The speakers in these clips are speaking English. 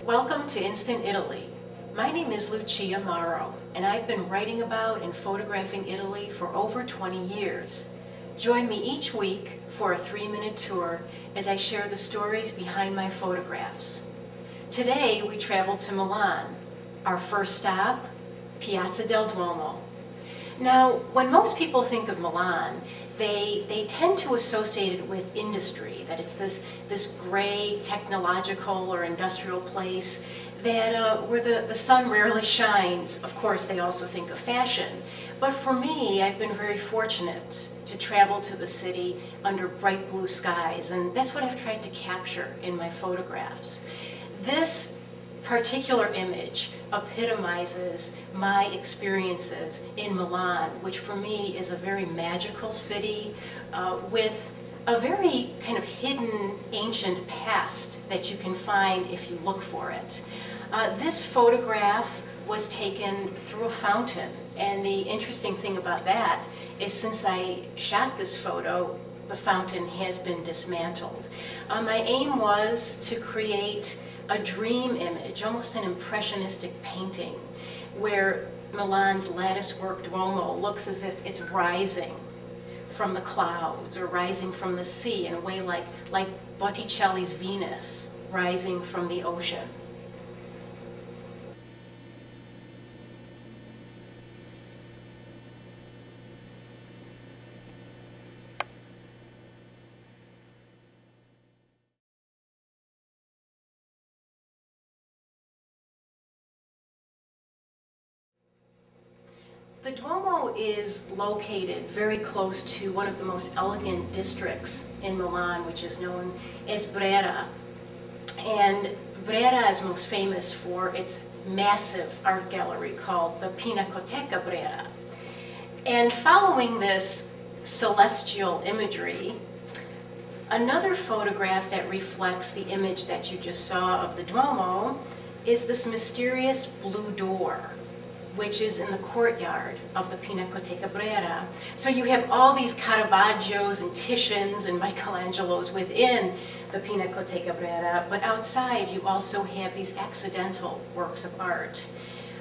Welcome to Instant Italy. My name is Lucia Mauro, and I've been writing about and photographing Italy for over 20 years. Join me each week for a 3-minute tour as I share the stories behind my photographs. Today we travel to Milan. Our first stop, Piazza del Duomo. Now, when most people think of Milan, they tend to associate it with industry, that it's this gray technological or industrial place that where the sun rarely shines. Of course, they also think of fashion. But for me, I've been very fortunate to travel to the city under bright blue skies, and that's what I've tried to capture in my photographs. This particular image epitomizes my experiences in Milan, which for me is a very magical city with a very kind of hidden ancient past that you can find if you look for it. This photograph was taken through a fountain, and the interesting thing about that is since I shot this photo, the fountain has been dismantled. My aim was to create a dream image, almost an impressionistic painting, where Milan's lattice-work Duomo looks as if it's rising from the clouds or rising from the sea in a way like Botticelli's Venus rising from the ocean. The Duomo is located very close to one of the most elegant districts in Milan, which is known as Brera. And Brera is most famous for its massive art gallery called the Pinacoteca Brera. And following this celestial imagery, another photograph that reflects the image that you just saw of the Duomo is this mysterious blue door, which is in the courtyard of the Pinacoteca Brera. So you have all these Caravaggios and Titians and Michelangelos within the Pinacoteca Brera, but outside you also have these accidental works of art.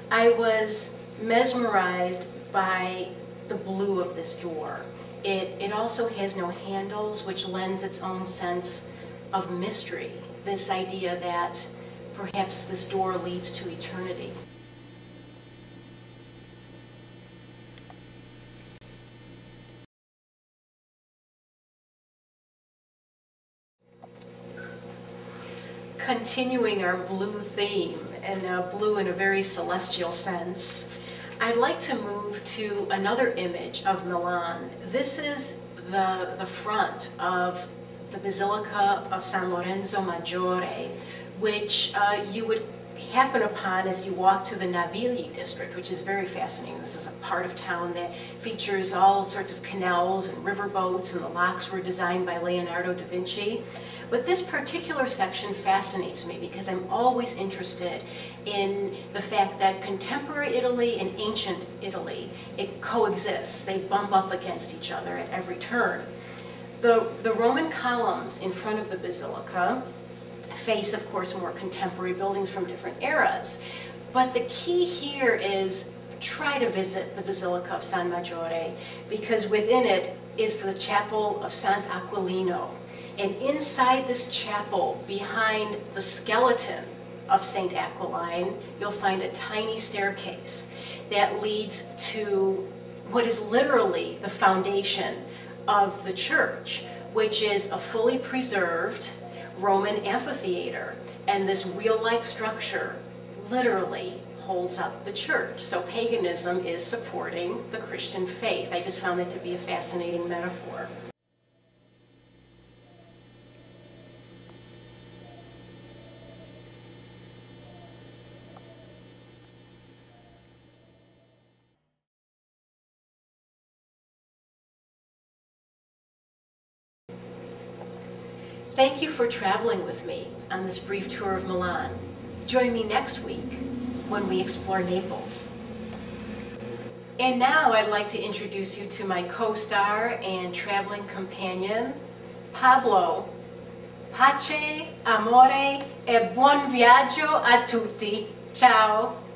I was mesmerized by the blue of this door. It also has no handles, which lends its own sense of mystery, this idea that perhaps this door leads to eternity. Continuing our blue theme, and blue in a very celestial sense, I'd like to move to another image of Milan. This is the front of the Basilica of San Lorenzo Maggiore, which you would happen upon as you walk to the Navigli district, which is very fascinating. This is a part of town that features all sorts of canals and riverboats, and the locks were designed by Leonardo da Vinci. But this particular section fascinates me because I'm always interested in the fact that contemporary Italy and ancient Italy, it coexists. They bump up against each other at every turn. The Roman columns in front of the basilica face, of course, more contemporary buildings from different eras. But the key here is try to visit the Basilica of San Maggiore, because within it is the chapel of Sant'Aquilino. And inside this chapel, behind the skeleton of St. Aquiline, you'll find a tiny staircase that leads to what is literally the foundation of the church, which is a fully preserved Roman amphitheater. And this wheel-like structure literally holds up the church. So paganism is supporting the Christian faith. I just found that to be a fascinating metaphor. Thank you for traveling with me on this brief tour of Milan. Join me next week when we explore Naples. And now I'd like to introduce you to my co-star and traveling companion, Pablo. Pace, amore e buon viaggio a tutti. Ciao!